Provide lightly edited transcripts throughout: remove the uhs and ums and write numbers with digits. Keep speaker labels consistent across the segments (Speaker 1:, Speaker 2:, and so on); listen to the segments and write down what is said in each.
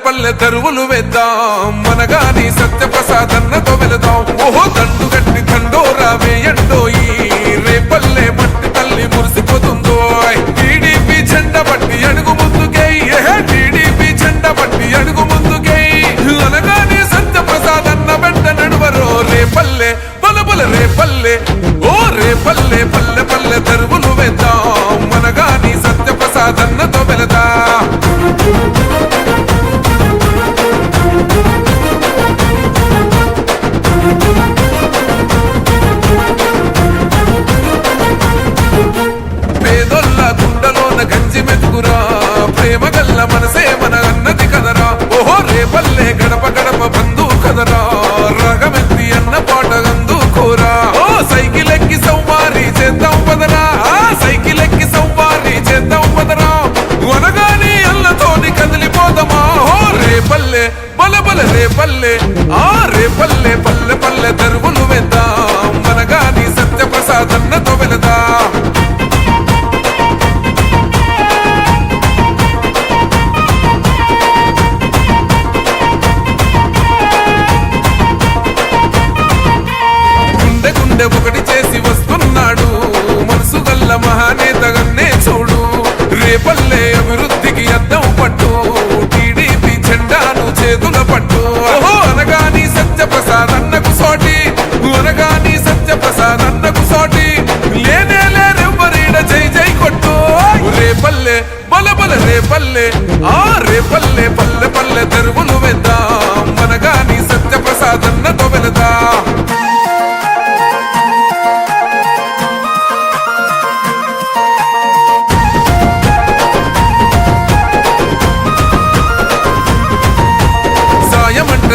Speaker 1: పల్లె తెరువులు వేద్దాం మనగాని సత్యప్రసాదన్నతో వెళదాం ఓహో దండు గట్టి దండోరా వేయండోయి రేపల్లె మట్టి తల్లి మురిసిపోతుందో టీడీపీ జెండా పట్టి అడుగు ముందుకై టీడీపీ జెండా పట్టి అడుగు ముందుకై అనగాని సత్యప్రసాదన్న వెంట నడువరో రేపల్లె బలబల రేపల్లె ఓ రేపల్లె పల్లె పల్లె తెరువులు వేద్దాం మనగాని సత్యప్రసాదన్నతో వెళదా పేదొల్ల గుండెలోన గంజి మెతుకురా ప్రేమ గల్ల మనసే మన అన్నది కదరా ఓహో రేపల్లె గడప గడప బంధు కదరా రగమెత్తి అన్న పాట అందుకోరా ఓ సైకిల్ ఎక్కి సౌమారి చేద్దాం పదరా సైకిల్ ఎక్కి సౌమారి చేద్దాం పదరా వనగాని అల్లతోని కదిలిపోదమా ఓ రేపల్లె బలబల రేపల్లె రేపల్లె పల్లె పల్లె తెరువులు వేద్దాం మనగాని సత్యప్రసాదన్నతో వెళదా ఒకటి చేసి వస్తున్నాడు మనసు గల్ల మహానేతగన్నే చూడు రేపల్లె అభివృద్ధికి అద్దం పట్టు టీడీపీ జెండాను చేతుల పట్టు ఓహో అనగాని సత్యప్రసాదన్నకు సోటి అనగాని సత్యప్రసాదన్నకు సోటి లేనే లేరెవ్వరీడ జై జై కొట్టు రేపల్లె బలబల రేపల్లె రేపల్లె పల్లె పల్లె తెరువులు వేద్దాం మనగాని సత్యప్రసాదన్నతో వెళదా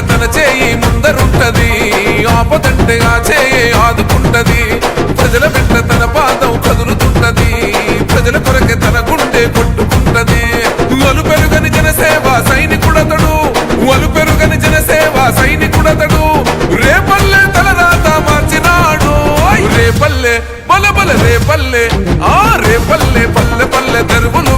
Speaker 1: తన చేయి ముందరుంటది ఆపదంటే ఆ చేయి ఆదుకుంటది ప్రజల వెంట తన పాదం కదులుతుంటది ప్రజల కొరకే తన గుండె కొట్టుకుంటది వలు పెరుగని జనసేవ సైనికుడతడు వలు పెరుగని జనసేవ సైనికుడతడు రేపల్లె తలరాత మార్చినాడు రేపల్లె బలబల రేపల్లె రేపల్లె పల్లె పల్లె తెరువులు